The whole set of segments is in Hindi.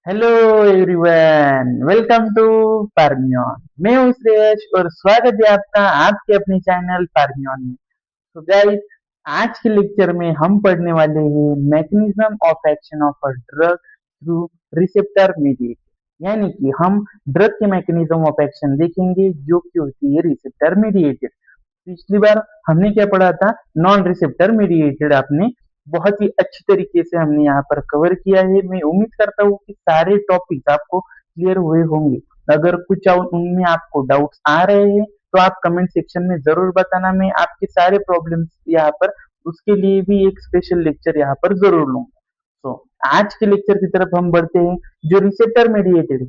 हेलो एवरीवन, वेलकम टू पारमियन। मैं हूँ श्रेयस और स्वागत है आपका आपके अपने चैनल पारमियन में। तो गाइस, आज के लेक्चर में हम पढ़ने वाले हैं mechanism of action of a drug through receptor mediated. यानी कि हम ड्रग के मैकेनिज्म ऑफ एक्शन देखेंगे जो कि होती है रिसेप्टर मीडिएटेड। पिछली बार हमने क्या पढ़ा था? Non receptor mediated. आपने बहुत ही अच्छी तरीके से हमने यहाँ पर कवर किया है। मैं उम्मीद करता हूँ कि सारे टॉपिक आपको क्लियर हुए होंगे। अगर कुछ उनमें आपको डाउट्स आ रहे हैं तो आप कमेंट सेक्शन में जरूर बताना। मैं आपके सारे प्रॉब्लम्स यहाँ पर उसके लिए भी एक स्पेशल लेक्चर यहाँ पर जरूर लूंगा। तो आज के लेक्चर की तरफ हम बढ़ते हैं। जो रिसेप्टर मेडिएटेड,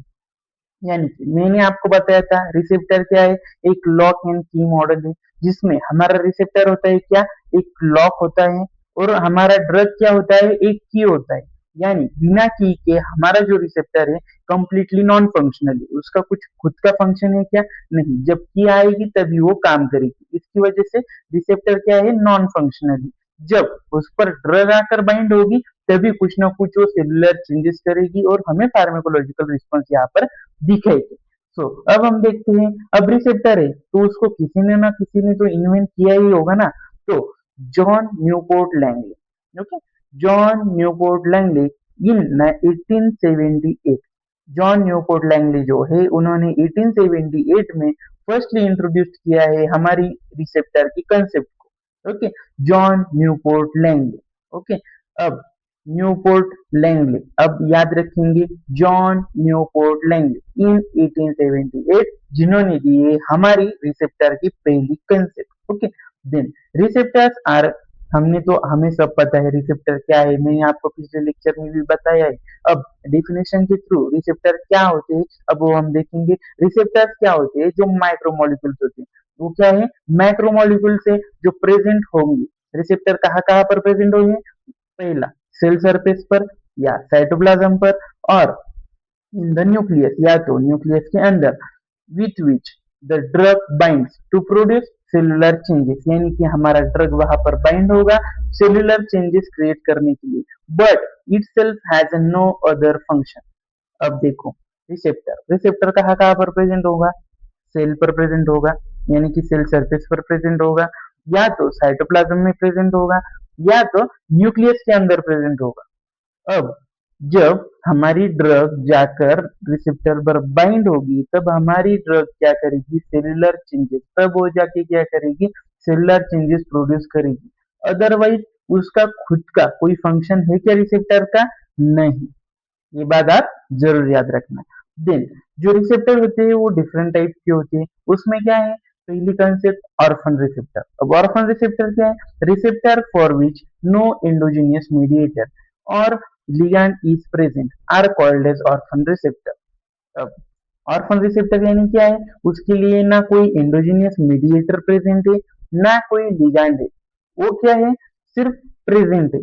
यानी कि मैंने आपको बताया था रिसेप्टर क्या है। एक लॉक एंड की मॉडल है जिसमें हमारा रिसेप्टर होता है क्या, एक लॉक होता है, और हमारा ड्रग क्या होता है, एक की होता है। यानी बिना की के हमारा जो रिसेप्टर है कंप्लीटली नॉन फंक्शनल है। उसका कुछ खुद का फंक्शन है क्या? नहीं। जब की आएगी तभी वो काम करेगी। इसकी वजह से रिसेप्टर क्या है, नॉन फंक्शनल है। जब उस पर ड्रग आकर बाइंड होगी तभी कुछ ना कुछ वो सेलुलर चेंजेस करेगी और हमें फार्माकोलॉजिकल रिस्पॉन्स यहाँ पर दिखेगी। सो अब हम देखते हैं। अब रिसेप्टर है तो उसको किसी ने ना किसी ने तो इन्वेंट किया ही होगा ना। तो John Newport Langley, okay, John Newport Langley in 1878। John Newport Langley जो है उन्होंने 1878 में फर्स्टली इंट्रोड्यूस किया है हमारी रिसेप्टर की कंसेप्ट को। Okay, John Newport Langley. Okay, अब न्यूपोर्ट लैंगले, अब याद रखेंगे जॉन न्यूपोर्ट लैंगले इन 1878 जिन्होंने दिए हमारी रिसेप्टर की पहली concept. Okay, then receptors are, हमने तो हमें सब पता है रिसेप्टर क्या है, मैंने आपको पिछले लेक्चर में भी बताया है। अब डेफिनेशन के थ्रू रिसेप्टर क्या होते हैं अब वो हम देखेंगे। रिसेप्टर्स क्या होते हैं? जो माइक्रोमोलिक्यूल्स होते हैं। वो क्या है? मैक्रोमोलिक्यूल से जो प्रेजेंट होंगे। रिसेप्टर कहाँ कहाँ पर प्रेजेंट होंगे? पहला, सेल सरफेस पर या साइटोप्लाज्म पर, और इन द न्यूक्लियस या तो न्यूक्लियस के अंदर, with which the drug binds to produce cellular changes. यानी कि हमारा ड्रग वहां पर बाइंड होगा सेलुलर चेंजेस क्रिएट करने के लिए, but itself has no other function. अब देखो, रिसेप्टर रिसेप्टर कहाँ कहाँ पर प्रेजेंट होगा? सेल पर प्रेजेंट होगा, यानी कि सेल सरफेस पर प्रेजेंट होगा, या तो साइटोप्लाज्म में प्रेजेंट होगा, या तो न्यूक्लियस के अंदर प्रेजेंट होगा। अब जब हमारी ड्रग जाकर रिसेप्टर पर बाइंड होगी तब हमारी ड्रग क्या करेगी? सेलुलर चेंजेस, तब वो जाके क्या करेगी? सेलुलर चेंजेस प्रोड्यूस करेगी। अदरवाइज उसका खुद का कोई फंक्शन है क्या रिसेप्टर का? नहीं। ये बात आप जरूर याद रखना। देन जो रिसेप्टर होते हैं वो डिफरेंट टाइप के होते हैं। उसमें क्या है? पहली कंसेप्ट ऑर्फन रिसेप्टर। अब ऑर्फन रिसेप्टर क्या है? Receptor for which no endogenous mediator or ligand is present are called as orphan receptor. अब ऑर्फन रिसेप्टर यानी क्या है? उसके लिए ना कोई एंडोजीनियस मीडिएटर प्रेजेंट है, ना कोई लिगैंड है। वो क्या है? सिर्फ प्रेजेंट है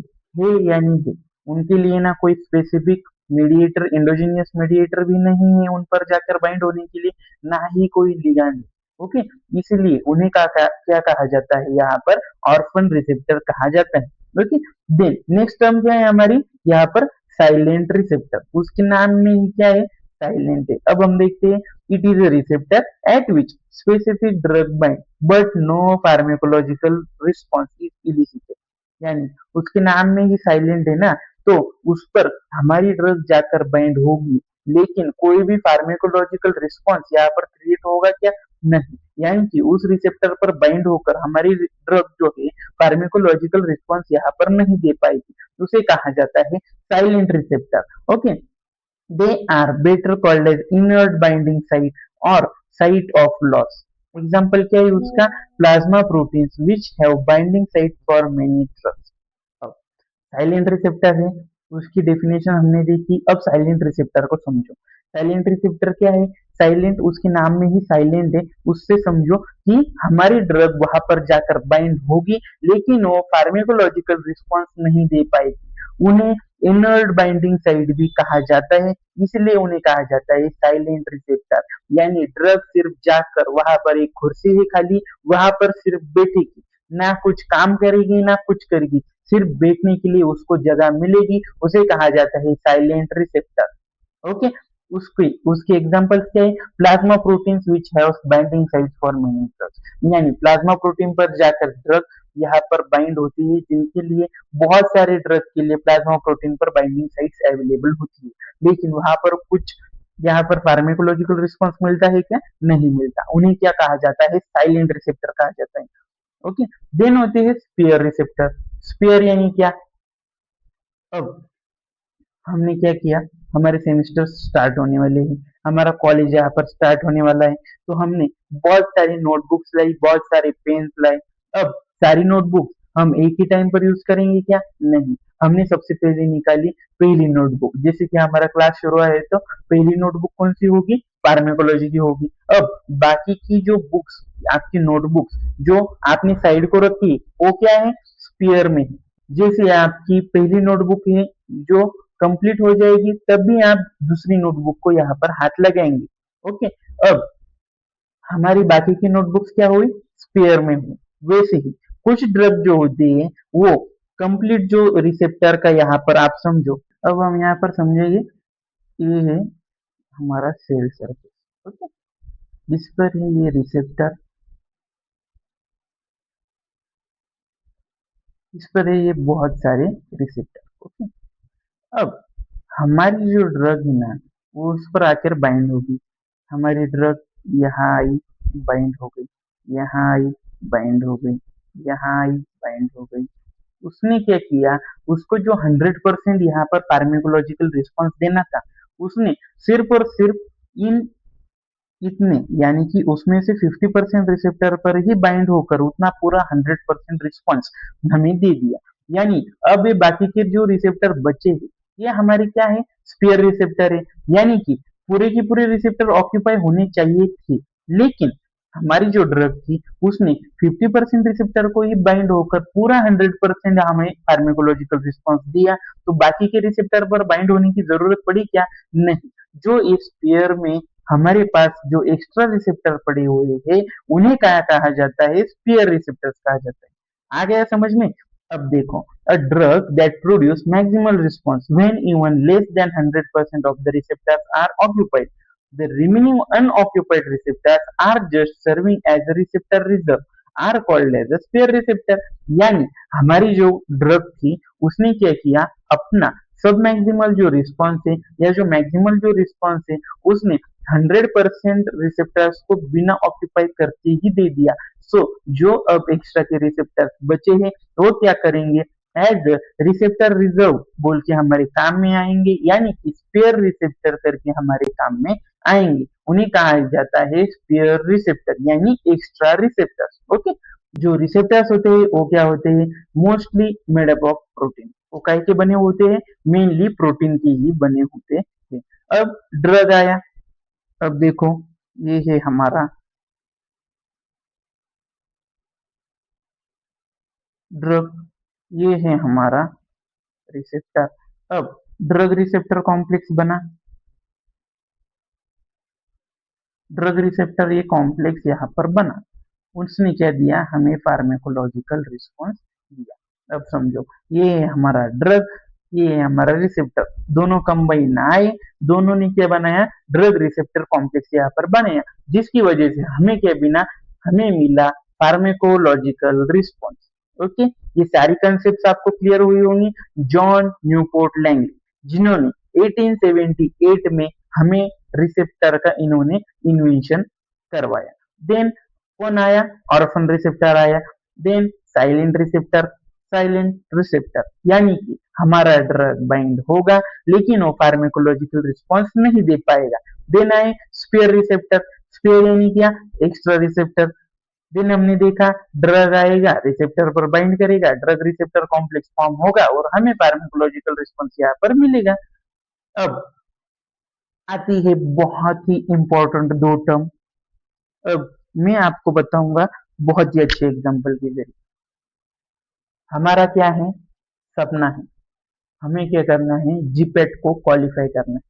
यानी है। उनके लिए ना कोई स्पेसिफिक मीडिएटर, एंडोजीनियस मीडिएटर भी नहीं है उन पर जाकर बाइंड होने के लिए, ना ही कोई लिगैंड है। ओके, इसलिए उन्हें क्या कहा जाता है यहाँ पर? ऑर्फन रिसेप्टर कहा जाता है। ओके, देन नेक्स्ट टर्म क्या है हमारी यहाँ पर? Silent receptor. उसके नाम में ही क्या है? साइलेंट है। अब हम देखते हैं, it is a receptor at which specific drug bind but no pharmacological response is elicited। यानी उसके नाम में ही साइलेंट है ना, तो उस पर हमारी ड्रग जाकर बाइंड होगी लेकिन कोई भी फार्मेकोलॉजिकल रिस्पॉन्स यहाँ पर क्रिएट होगा क्या? नहीं। यानी कि उस रिसेप्टर पर बाइंड होकर हमारी ड्रग जो है फार्मेकोलॉजिकल रिस्पॉन्स यहाँ पर नहीं दे पाएगी। उसे कहा जाता है silent receptor. Okay, they are better called as inert binding site or site of loss। Example क्या है उसका? Plasma proteins which have binding site for many drugs. अब साइलेंट रिसेप्टर है, उसकी डेफिनेशन हमने देखी। अब साइलेंट रिसेप्टर को समझो। साइलेंट रिसेप्टर क्या है? साइलेंट, उसके नाम में ही साइलेंट है। उससे समझो कि हमारी ड्रग वहां पर जाकर बाइंड होगी लेकिन वो फार्मेकोलॉजिकल रिस्पॉन्स नहीं दे पाएगी। उन्हें इनर्ट बाइंडिंग साइट भी कहा जाता है, इसलिए उन्हें कहा जाता है साइलेंट रिसेप्टर। यानी ड्रग सिर्फ जाकर वहां पर, एक कुर्सी है खाली, वहां पर सिर्फ बैठेगी, ना कुछ काम करेगी ना कुछ करेगी, सिर्फ बैठने के लिए उसको जगह मिलेगी, उसे कहा जाता है साइलेंट रिसेप्टर। ओके। उसके उसके एग्जांपल्स क्या है? Plasma proteins which have binding sites for many drugs, यानी प्लाज्मा प्रोटीन पर जाकर ड्रग यहाँ पर बाइंड होती है, जिनके लिए बहुत सारे ड्रग के लिए प्लाज्मा प्रोटीन पर बाइंडिंग साइट्स अवेलेबल होती है, लेकिन वहां पर कुछ यहाँ पर फार्मेकोलॉजिकल रिस्पॉन्स मिलता है क्या? नहीं मिलता। उन्हें क्या कहा जाता है? साइलेंट रिसेप्टर कहा जाता है। ओके। देन होते हैं स्पीयर रिसेप्टर। स्पीयर यानी क्या? अब हमने क्या किया, हमारे सेमेस्टर स्टार्ट होने वाले हैं, हमारा कॉलेज यहाँ पर स्टार्ट होने वाला है, तो हमने बहुत सारी नोटबुक्स लाई, बहुत सारे पेन्स लाए। अब सारी नोटबुक्स हम एक ही टाइम पर यूज करेंगे क्या? नहीं। हमने सबसे पहले निकाली पहली नोटबुक, जैसे कि हमारा क्लास शुरू है तो पहली नोटबुक कौन सी होगी? फार्मेकोलॉजी की होगी। अब बाकी की जो बुक्स, आपकी नोटबुक्स जो आपने साइड को रखी, वो क्या है? स्पेयर में है। जैसे आपकी पहली नोटबुक है जो कंप्लीट हो जाएगी, तब भी आप दूसरी नोटबुक को यहाँ पर हाथ लगाएंगे। ओके। अब हमारी बाकी की नोटबुक्स क्या हुई? स्पेयर में हुई। वैसे ही कुछ ड्रग जो होती है वो कंप्लीट जो रिसेप्टर का यहाँ पर आप समझो। अब हम यहाँ पर समझेंगे, ये है हमारा सेल सरफेस। ओके। इस पर है ये रिसेप्टर, इस पर है ये बहुत सारे रिसेप्टर। ओके। अब हमारी जो ड्रग है ना, वो उस पर आकर बाइंड होगी। हमारी ड्रग यहाँ आई, बाइंड हो गई, यहाँ आई, बाइंड हो गई, यहाँ आई, बाइंड हो गई। उसने क्या किया? उसको जो 100% यहाँ पर फार्मेकोलॉजिकल रिस्पॉन्स देना था, उसने सिर्फ और सिर्फ इन इतने, यानी कि उसमें से 50% रिसेप्टर पर ही बाइंड होकर उतना पूरा 100% रिस्पॉन्स हमें दे दिया। यानी अब ये बाकी के जो रिसेप्टर बचे हैं, ये हमारे क्या है? स्पेयर रिसेप्टर है। यानी कि पूरे की पूरे रिसेप्टर ऑक्यूपाई होने चाहिए थे, लेकिन हमारी जो ड्रग थी उसने 50% रिसेप्टर को ही बाइंड होकर पूरा 100% हमें फार्मेकोलॉजिकल रिस्पॉन्स दिया। तो बाकी के रिसेप्टर पर बाइंड होने की जरूरत पड़ी क्या? नहीं। जो इस पेयर में हमारे पास जो एक्स्ट्रा रिसेप्टर पड़े हुए हैं, उन्हें क्या कहा जाता है? स्पेयर रिसेप्टर्स कहा जाता है। आ गया समझ में? अब देखो, a drug that produce maximal response when even less than 100% of the receptors are occupied. The remaining unoccupied receptors are just serving as a receptor reserve, are called as a spare receptor. यानी हमारी जो ड्रग थी उसने क्या किया? अपना सब मैक्सिमल जो रिस्पॉन्स है या जो मैक्सिमल जो रिस्पॉन्स है उसने 100% रिसेप्टर्स को बिना ऑक्यूपाई करके ही दे दिया। जो अब एक्स्ट्रा के रिसेप्टर्स बचे हैं वो क्या करेंगे? एज रिसेप्टर रिजर्व बोल के हमारे काम में आएंगे, यानी कि स्पेयर रिसेप्टर करके हमारे काम में आएंगे। उन्हें कहा जाता है स्पेयर रिसेप्टर यानी एक्स्ट्रा रिसेप्टर्स। ओके। जो रिसेप्टर्स होते हैं वो क्या होते हैं? Mostly made up of protein. वो काय के बने होते हैं? मेनली प्रोटीन के ही बने होते हैं। अब ड्रग आया। अब देखो, ये है हमारा ड्रग, ये है हमारा रिसेप्टर। अब ड्रग रिसेप्टर कॉम्प्लेक्स बना, ड्रग रिसेप्टर ये कॉम्प्लेक्स यहाँ पर बना। उसने क्या दिया? हमें फार्मेकोलॉजिकल रिस्पॉन्स दिया। अब समझो, ये है हमारा ड्रग, ये है हमारा रिसेप्टर, दोनों कंबाइन आए, दोनों ने क्या बनाया? ड्रग रिसेप्टर कॉम्प्लेक्स यहाँ पर बनाया, जिसकी वजह से हमें क्या बिना हमें मिला? Pharmacological response. ओके। ये सारी कंसेप्ट आपको क्लियर हुई होंगी। जॉन न्यूपोर्ट लैंग, जिन्होंने 1878 में हमें रिसेप्टर का इन्होंने इन्वेंशन करवाया। देन कौन आया? ऑर्फन रिसेप्टर आया। Then silent receptor, silent receptor यानी कि हमारा ड्रग बाइंड होगा लेकिन वो फार्मेकोलॉजिकल रिस्पॉन्स नहीं दे पाएगा। देन आए स्पेयर रिसेप्टर, स्पेयर यानी क्या? Extra receptor. दिन हमने देखा, ड्रग आएगा, रिसेप्टर पर बाइंड करेगा, ड्रग रिसेप्टर कॉम्प्लेक्स फॉर्म होगा और हमें फार्माकोलॉजिकल रिस्पॉन्स यहाँ पर मिलेगा। अब आती है बहुत ही इंपॉर्टेंट दो टर्म। अब मैं आपको बताऊंगा बहुत ही अच्छे एग्जांपल के जरिए। हमारा क्या है? सपना है, हमें क्या करना है? जीपेट को क्वालिफाई करना है।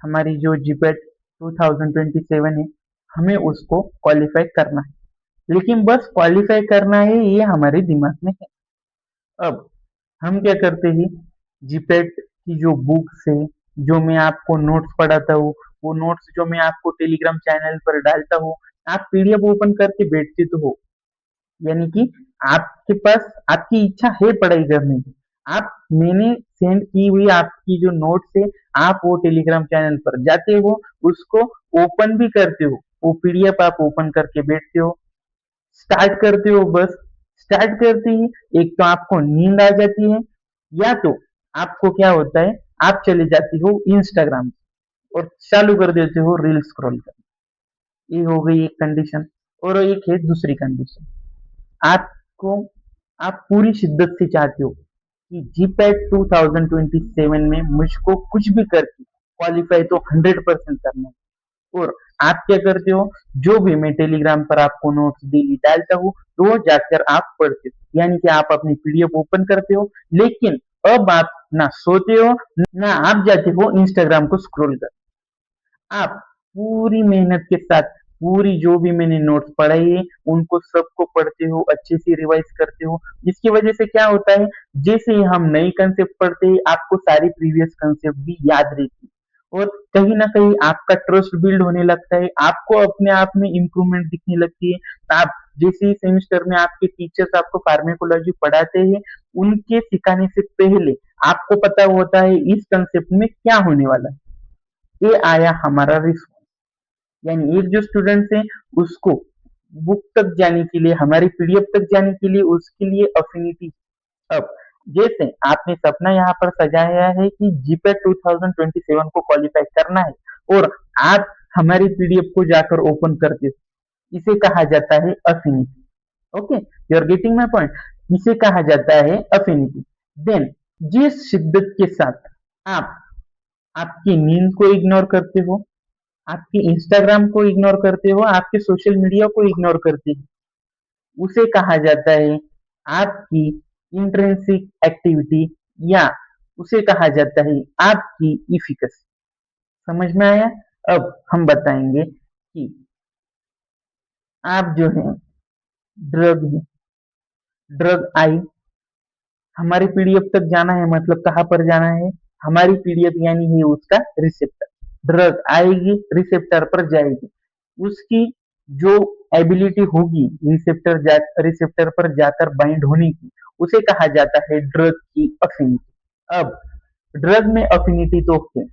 हमारी जो जीपेट 2027 है, हमें उसको क्वालिफाई करना है, लेकिन बस क्वालिफाई करना है ये हमारे दिमाग में है। अब हम क्या करते हैं? जीपेट की जो बुक्स है, जो मैं आपको नोट्स पढ़ाता हूँ, वो नोट्स जो मैं आपको टेलीग्राम चैनल पर डालता हूँ, आप पीडीएफ ओपन करके बैठते तो हो, यानी कि आपके पास आपकी इच्छा है पढ़ाई करने की। आप मैंने सेंड की हुई आपकी जो नोट्स है, आप वो टेलीग्राम चैनल पर जाते हो, उसको ओपन भी करते हो, वो पीडीएफ आप ओपन करके बैठते हो, स्टार्ट करते हो बस। स्टार्ट करते ही एक तो आपको नींद आ जाती है, या तो आपको क्या होता है, आप चले जाते हो इंस्टाग्राम और चालू कर देते हो रील स्क्रॉल करना। ये हो गई एक कंडीशन। और एक है दूसरी कंडीशन, आपको आप पूरी शिद्दत से चाहते हो कि जीपैट 2027 में मुझको कुछ भी करके क्वालिफाई तो 100% करना है। और आप क्या करते हो, जो भी मैं टेलीग्राम पर आपको नोट्स डेली डालता हूँ, तो वो जाकर आप पढ़ते हो, यानी कि आप अपनी पीडीएफ ओपन करते हो। लेकिन अब आप ना सोते हो, ना आप जाते हो इंस्टाग्राम को स्क्रॉल कर, आप पूरी मेहनत के साथ पूरी जो भी मैंने नोट्स पढ़ाई है उनको सबको पढ़ते हो, अच्छे से रिवाइज करते हो, जिसकी वजह से क्या होता है, जैसे ही हम नई कंसेप्ट पढ़ते हैं आपको सारी प्रीवियस कंसेप्ट भी याद रहती है, और कहीं ना कहीं आपका ट्रस्ट बिल्ड होने लगता है, आपको अपने आप में इम्प्रूवमेंट दिखने लगती है। आप जैसे ही सेमिस्टर में आपके टीचर्स आपको फार्मेकोलॉजी पढ़ाते हैं, उनके सिखाने से पहले आपको पता होता है इस कंसेप्ट में क्या होने वाला है। ये आया हमारा रिस्क, यानी एक जो स्टूडेंट है उसको बुक तक जाने के लिए, हमारी पीडीएफ तक जाने के लिए उसके लिए अफिनिटी। अब जैसे आपने सपना यहाँ पर सजाया है कि जीपैट 2027 को क्वालिफाई करना है, और आप हमारी पीडीएफ को जाकर ओपन करते हो, इसे कहा जाता है affinity. Okay, you are getting my point. इसे कहा जाता है अफिनिटी। देन जिस शिद्दत के साथ आप आपकी नींद को इग्नोर करते हो, आपके इंस्टाग्राम को इग्नोर करते हो, आपके सोशल मीडिया को इग्नोर करते हो, उसे कहा जाता है आपकी इंट्रिंसिक एक्टिविटी, या उसे कहा जाता है आपकी इफिकसी। समझ में आया? अब हम बताएंगे कि आप जो है ड्रग है, ड्रग आई, हमारी पीडीएफ तक जाना है, मतलब कहाँ पर जाना है, हमारी पीडीएफ यानी है उसका रिसेप्टर। ड्रग आएगी रिसेप्टर पर जाएगी, उसकी जो एबिलिटी होगी रिसेप्टर पर जाकर बाइंड होने की, उसे कहा जाता है ड्रग की अफिनिटी। अब ड्रग में अफिनिटी तो है,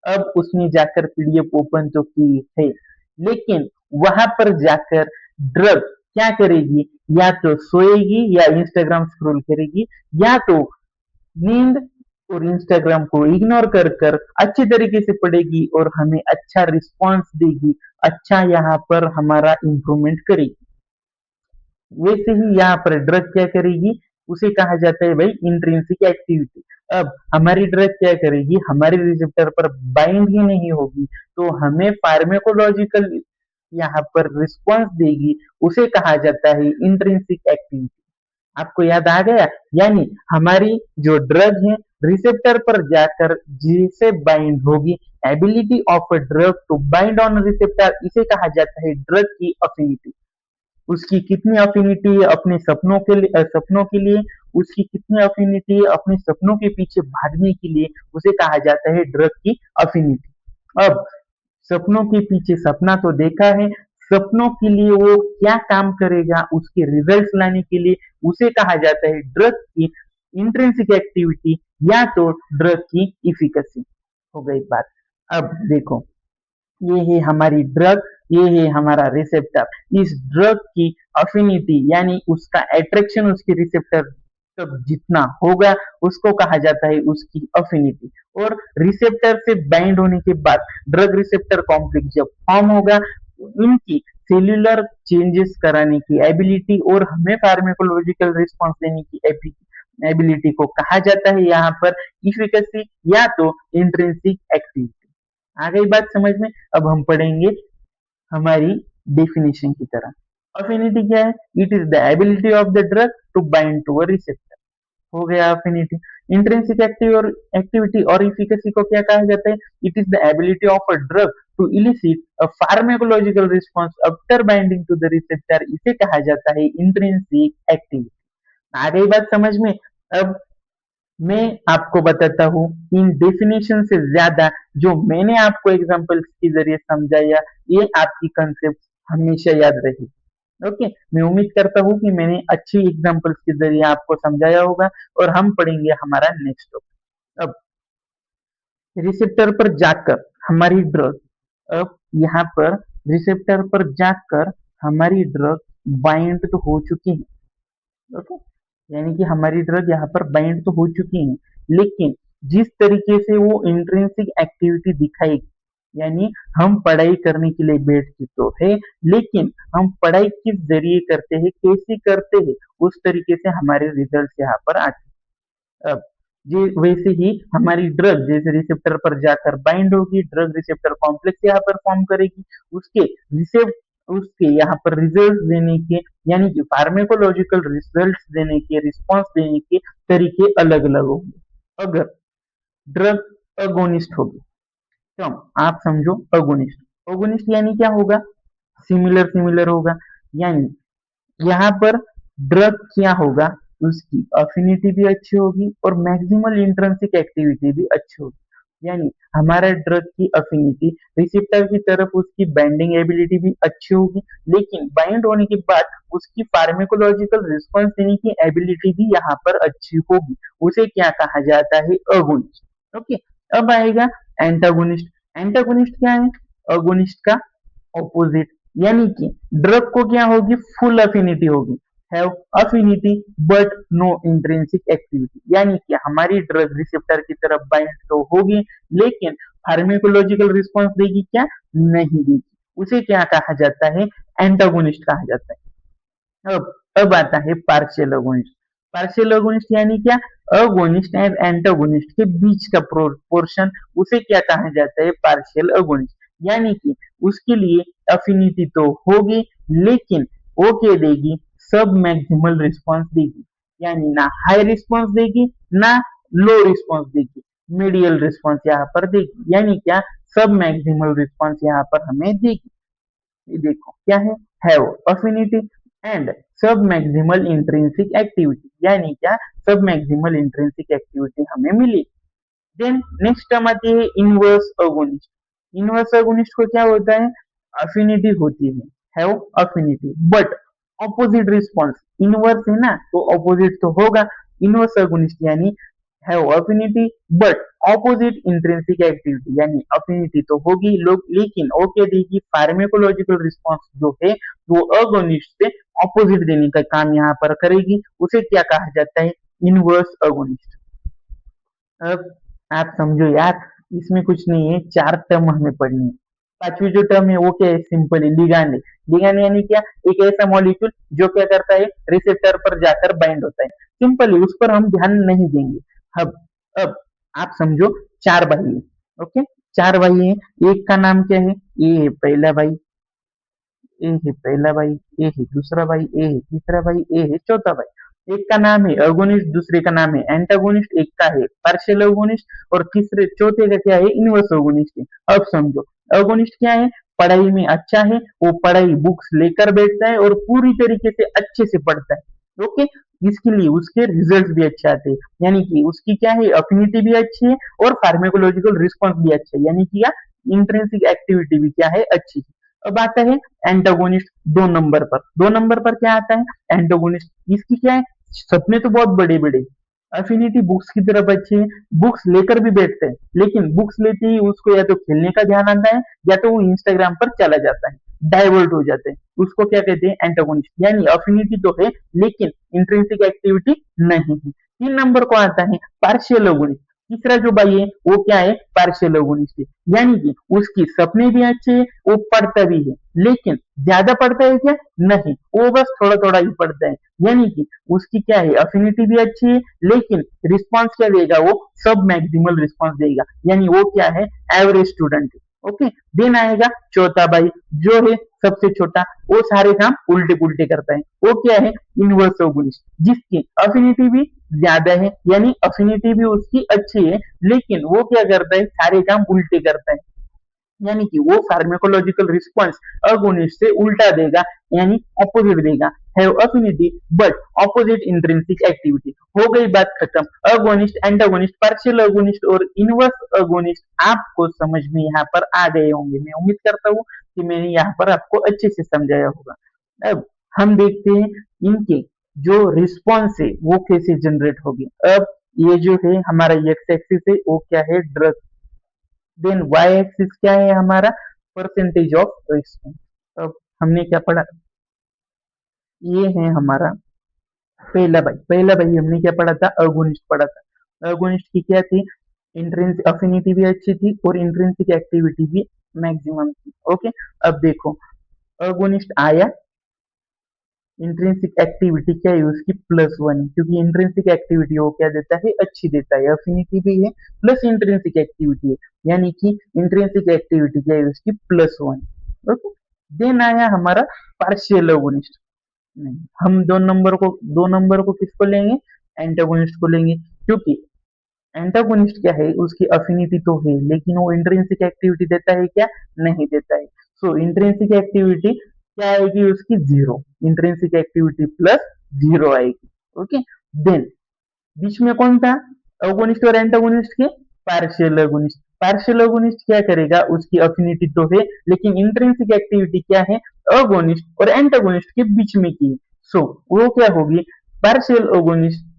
अब उसने जाकर पीडीएफ ओपन तो की है, लेकिन वहां पर जाकर ड्रग क्या करेगी, या तो सोएगी या इंस्टाग्राम स्क्रॉल करेगी, या तो नींद और इंस्टाग्राम को इग्नोर कर कर अच्छे तरीके से पढ़ेगी और हमें अच्छा रिस्पॉन्स देगी, अच्छा यहाँ पर हमारा इम्प्रूवमेंट करेगी। वैसे ही यहाँ पर ड्रग क्या करेगी, उसे कहा जाता है भाई इंट्रिंसिक एक्टिविटी। अब हमारी ड्रग क्या करेगी, हमारे रिसेप्टर पर बाइंड ही नहीं होगी, तो हमें फार्मेकोलॉजिकल यहाँ पर रिस्पॉन्स देगी, उसे कहा जाता है इंट्रिंसिक एक्टिविटी। आपको याद आ गया, यानी हमारी जो ड्रग है रिसेप्टर पर जाकर जिसे बाइंड होगी, ability of a drug to bind on receptor, इसे कहा जाता है ड्रग की अफिनिटी। उसकी कितनी अफिनिटी है अपने सपनों के लिए, उसकी कितनी अफिनिटी है अपने सपनों के पीछे भागने के लिए, उसे कहा जाता है ड्रग की अफिनिटी। अब सपनों के पीछे सपना तो देखा है, सपनों के लिए वो क्या काम करेगा उसके रिजल्ट्स लाने के लिए, उसे कहा जाता है ड्रग की इंट्रिंसिक एक्टिविटी, या तो ड्रग की इफिकसी। हो गई बात। अब देखो, ये है हमारी ड्रग, ये है हमारा रिसेप्टर। इस ड्रग की अफिनिटी यानी उसका अट्रैक्शन उसके रिसेप्टर तक जितना होगा, उसको कहा जाता है उसकी अफिनिटी। और रिसेप्टर से बाइंड होने के बाद ड्रग रिसेप्टर कॉम्प्लेक्स जब फॉर्म होगा, इनकी सेल्यूलर चेंजेस कराने की एबिलिटी और हमें फार्मेकोलॉजिकल रिस्पॉन्स देने की एबिलिटी को कहा जाता है यहाँ पर इफिकेसी, या तो इंट्रिंसिक एक्टिविटी। आ गई बात समझ में? अब हम पढ़ेंगे हमारी डेफिनेशन की तरह। अफिनिटी क्या है? It is the ability of the drug to bind to a receptor. हो गया अफिनिटी। इंट्रिंसिक एक्टिविटी और इफिकेसी को क्या कहा जाता है? It is the ability of a drug to elicit a pharmacological response after binding to the receptor, इसे कहा जाता है इंट्रिंसिक एक्टिविटी। आ गई बात समझ में? अब मैं आपको बताता हूँ इन डेफिनेशन से ज्यादा जो मैंने आपको एग्जांपल्स के जरिए समझाया, ये आपकी कंसेप्ट हमेशा याद रहेगी। ओके, मैं उम्मीद करता हूँ कि मैंने अच्छी एग्जांपल्स के जरिए आपको समझाया होगा और हम पढ़ेंगे हमारा नेक्स्ट टॉपिक। अब रिसेप्टर पर जाकर हमारी ड्रग, अब यहाँ पर रिसेप्टर पर जाकर हमारी ड्रग बाइंड तो हो चुकी है। ओके, यानी कि हमारी ड्रग यहाँ पर बाइंड तो हो चुकी है, लेकिन जिस तरीके से वो इंट्रिंसिक एक्टिविटी दिखाएगी, यानी हम पढ़ाई करने के लिए बैठते तो है, लेकिन हम पढ़ाई किस जरिए करते हैं, कैसे करते हैं, उस तरीके से हमारे रिजल्ट यहाँ पर आते हैं। अब जी वैसे ही हमारी ड्रग जैसे रिसेप्टर पर जाकर बाइंड होगी, ड्रग रिसेप्टर कॉम्प्लेक्स यहाँ पर फॉर्म करेगी, उसके रिसेप्ट उसके यहाँ पर रिजल्ट देने के, यानी कि फार्मेकोलॉजिकल रिजल्ट देने के, रिस्पॉन्स देने के तरीके अलग अलग होंगे। अगर ड्रग अगोनिस्ट होगी, तो आप समझो अगोनिस्ट, अगोनिस्ट यानी क्या होगा, सिमिलर सिमिलर होगा, यानी यहाँ पर ड्रग क्या होगा, उसकी अफिनिटी भी अच्छी होगी और मैक्सिमल इंट्रिंसिक एक्टिविटी भी अच्छी होगी, यानी हमारा ड्रग की अफिनिटी रिसेप्टर की तरफ उसकी बाइंडिंग एबिलिटी भी अच्छी होगी, लेकिन बाइंड होने के बाद उसकी फार्मेकोलॉजिकल रिस्पॉन्स देने की एबिलिटी भी यहाँ पर अच्छी होगी। उसे क्या कहा जाता है, अगोनिस्ट। ओके, अब आएगा एंटागोनिस्ट। एंटागोनिस्ट क्या है, अगोनिस्ट का ऑपोजिट, यानी कि ड्रग को क्या होगी, फुल अफिनिटी होगी, have affinity but no intrinsic activity, यानी कि हमारी ड्रग रिसेप्टर की तरफ बाइंड तो होगी, लेकिन फार्मेकोलॉजिकल रिस्पॉन्स देगी क्या, नहीं देगी। उसे क्या कहा जाता है, एंटागोनिस्ट कहा जाता है। अब आता है पार्शियल अगोनिस्ट। पार्शियल अगोनिस्ट यानी क्या, अगोनिस्ट एंड एंटागोनिस्ट के बीच का पोर्शन, उसे क्या कहा जाता है, पार्शियल अगोनिस्ट, यानी कि उसके लिए अफिनिटी तो होगी, लेकिन वो क्या देगी, सब मैक्सिमल रिस्पॉन्स देगी, यानी ना हाई रिस्पॉन्स देगी ना लो रिस्पॉन्स देगी, मीडियल रिस्पॉन्स यहाँ पर देगी, यानी क्या, सब मैक्सिमल रिस्पॉन्स यहाँ पर हमें देगी। ये देखो क्या है, हैव अफिनिटी एंड सब मैक्सिमल इंट्रिंसिक एक्टिविटी, यानी क्या, सब मैक्सिमल इंट्रिंसिक एक्टिविटी हमें मिली। देन नेक्स्ट टर्म आती है इनवर्स अगोनिस्ट। इनवर्स अगोनिस्ट को क्या होता है, अफिनिटी होती है, have affinity but opposite response, inverse है ना तो ऑपोजिट तो होगा, इनवर्स अगोनिस्ट यानी have affinity but opposite intrinsic activity, यानी अफिनिटी तो होगी लोग, लेकिन ओकेडी की फार्मेकोलॉजिकल रिस्पॉन्स जो है वो अगोनिस्ट से ऑपोजिट देने का काम यहाँ पर करेगी, उसे क्या कहा जाता है, इनवर्स अगोनिस्ट। अब आप समझो यार, इसमें कुछ नहीं है, चार टर्म हमें पढ़नी है। पांचवी जो टर्म है वो क्या है, सिंपल है, लिगांड है। लिगांड यानी क्या, एक ऐसा मॉलिक्यूल जो क्या करता है, रिसेप्टर पर जाकर बाइंड होता है, सिंपल है, उस पर हम ध्यान नहीं देंगे। अब आप समझो, चार भाई है। ओके, चार भाई है, एक का नाम क्या है, ए है पहला भाई, ए है पहला भाई, ए है दूसरा भाई, ए है तीसरा भाई, ए है चौथा भाई। एक का नाम है अगोनिस्ट, दूसरे का नाम है एंटागोनिस्ट, एक का है पार्शियल अगोनिस्ट और तीसरे चौथे का क्या है, इनवर्स अगोनिस्ट है। अब समझो, अगोनिस्ट क्या है, पढ़ाई में अच्छा है, वो पढ़ाई बुक्स लेकर बैठता है और पूरी तरीके से अच्छे से पढ़ता है। ओके, इसके लिए उसके रिजल्ट भी अच्छे आते हैं, यानी कि उसकी क्या है, अफिनिटी भी अच्छी है और फार्मेकोलॉजिकल रिस्पॉन्स भी अच्छा है, यानी कि इंट्रिंसिक एक्टिविटी भी क्या है, अच्छी है। अब आता है एंटागोनिस्ट, दो नंबर पर, दो नंबर पर क्या आता है, एंटागोनिस्ट, इसकी क्या है, सपने तो बहुत बड़े बड़े, अफिनिटी बुक्स की तरफ अच्छी है, बुक्स लेकर भी बैठते हैं, लेकिन बुक्स लेते ही उसको या तो खेलने का ध्यान आता है या तो वो इंस्टाग्राम पर चला जाता है, डाइवर्ट हो जाते हैं, उसको क्या कहते हैं, एंटागोनिस्ट, यानी अफिनिटी तो है लेकिन इंट्रिंसिक एक्टिविटी नहीं है। तीन नंबर को आता है पार्शियल अगोनिस्ट। तीसरा जो भाई है वो क्या है, पार्शियल अगोनिस्ट है, यानी कि उसकी सपने भी अच्छे है, वो पढ़ता भी है, लेकिन ज्यादा पढ़ता है क्या, नहीं, वो बस थोड़ा थोड़ा ही पढ़ता है, यानी कि उसकी क्या है, अफिनिटी भी अच्छी है, लेकिन रिस्पॉन्स क्या देगा, वो सब मैक्सिमल रिस्पॉन्स देगा, यानी वो क्या है, एवरेज स्टूडेंट है। ओके, देन आएगा चौथा भाई, जो है सबसे छोटा, वो सारे काम उल्टे पुल्टे करता है, वो क्या है, इनवर्स अगोनिस्ट, जिसकी अफिनिटी भी ज्यादा है, यानी अफिनिटी भी उसकी अच्छी है, लेकिन वो क्या करता है, सारे काम उल्टे करता है, यानी कि वो फार्माकोलॉजिकल रिस्पॉन्स अगोनिस्ट से उल्टा देगा, यानी ऑपोजिट देगा। Have affinity but opposite intrinsic activity. हो गई बात खत्म। अगोनिस्ट, एंटागोनिस्ट, पार्शियल अगोनिस्ट और इनवर्स अगोनिस्ट आपको समझ में यहाँ पर आ गए होंगे। मैं उम्मीद करता हूँ कि मैंने यहाँ पर आपको अच्छे से समझाया होगा। अब हम देखते हैं इनके जो रिस्पॉन्स है वो कैसे जनरेट होगी। अब ये जो है हमारा एक्स एक्सिस है वो क्या है, ड्रग। देन वाई एक्सिस क्या है हमारा, परसेंटेज ऑफ रिस्पॉन्स। अब हमने क्या पढ़ा, ये है हमारा पहला भाई हमने क्या पढ़ा था, अगोनिस्ट पढ़ा था। अगोनिस्ट की क्या थी, इंट्रिंसिक अफिनिटी भी अच्छी थी और इंट्रिंसिक एक्टिविटी भी मैक्सिमम थी। ओके, अब देखो अगोनिस्ट आया, इंट्रिंसिक एक्टिविटी क्या है उसकी +1 है, क्योंकि इंट्रिंसिक एक्टिविटी वो क्या देता है, अच्छी देता है, अफिनिटी भी है प्लस इंट्रिंसिक एक्टिविटी है, यानी कि इंट्रिंसिक एक्टिविटी क्या है उसकी +1। ओके, देन आया हमारा पार्शियल अगोनिस्ट। नहीं, हम दो नंबर को किसको लेंगे, एंटागोनिस्ट को लेंगे, क्योंकि एंटागोनिस्ट क्या है उसकी अफिनिटी तो है लेकिन वो इंट्रिंसिक एक्टिविटी देता है क्या, नहीं देता है। सो इंट्रिंसिक एक्टिविटी क्या आएगी उसकी, 0। इंट्रिंसिक एक्टिविटी +0 आएगी। ओके, देन बीच में कौन था, अगोनिस्ट और एंटागोनिस्ट के, पार्शियल अगोनिस्ट। पार्शियल अगोनिस्ट क्या करेगा, उसकी अफिनिटी तो है लेकिन इंट्रिंसिक एक्टिविटी क्या है, अगोनिस्ट और एंटागोनिस्ट के बीच में की। सो वो क्या होगी, partial agonist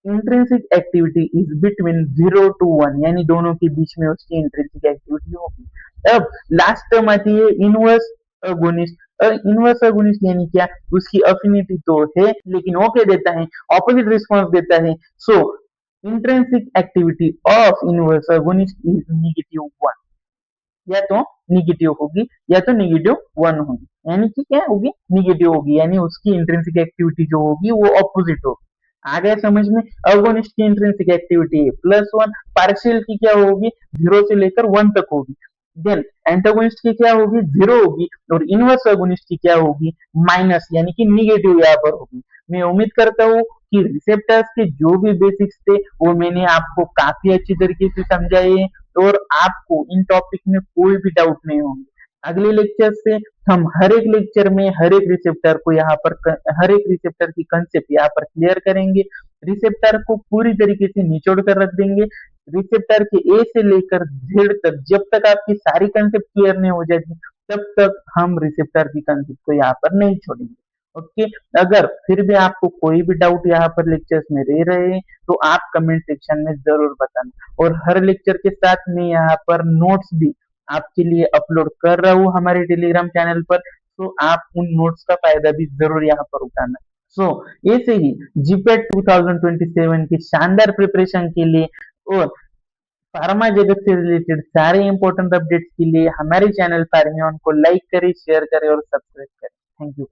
intrinsic activity is between 0 to 1, यानी दोनों के बीच में उसकी इंट्रिंसिक एक्टिविटी होगी। अब लास्ट टर्म आती है इनवर्स अगोनिस्ट। इनवर्स अगोनिस्ट यानी क्या, उसकी अफिनिटी तो है लेकिन वो क्या देता है, ऑपोजिट रिस्पॉन्स देता है। So intrinsic activity of inverse agonist is -1, या तो निगेटिव होगी या तो -1 होगी, यानी कि क्या होगी, निगेटिव होगी, यानी उसकी इंट्रिंसिक एक्टिविटी जो होगी वो ऑपोजिट होगी। आ गया समझ में, अगोनिस्ट की इंट्रिंसिक एक्टिविटी है +1, पार्शियल की क्या होगी, 0 से लेकर 1 तक होगी। देन एंटागोनिस्ट की क्या होगी, 0 होगी, और इनवर्स अगोनिस्ट की क्या होगी, माइनस, यानी कि निगेटिव यहाँ पर होगी। मैं उम्मीद करता हूँ कि रिसेप्टर्स के जो भी बेसिक्स थे वो मैंने आपको काफी अच्छी तरीके से समझाए हैं और आपको इन टॉपिक में कोई भी डाउट नहीं होंगे। अगले लेक्चर से हम हर एक लेक्चर में हर एक रिसेप्टर को यहाँ पर हर एक रिसेप्टर की कंसेप्ट यहाँ पर क्लियर करेंगे। रिसेप्टर को पूरी तरीके से निचोड़ कर रख देंगे। रिसेप्टर के ए से लेकर जेड तक, जब तक आपकी सारी कंसेप्ट क्लियर नहीं हो जाती तब तक हम रिसेप्टर की कंसेप्ट को यहाँ पर नहीं छोड़ेंगे। ओके, अगर फिर भी आपको कोई भी डाउट यहाँ पर लेक्चर्स में रह रहे हैं तो आप कमेंट सेक्शन में जरूर बताना। और हर लेक्चर के साथ में यहाँ पर नोट्स भी आपके लिए अपलोड कर रहा हूँ हमारे टेलीग्राम चैनल पर, तो आप उन नोट्स का फायदा भी जरूर यहाँ पर उठाना। सो ऐसे ही जीपेट 2027 की शानदार प्रिपरेशन के लिए और फार्मा जगत से रिलेटेड सारे इंपॉर्टेंट अपडेट्स के लिए हमारे चैनल फार्मियन को लाइक करें, शेयर करें और सब्सक्राइब करें। Thank you.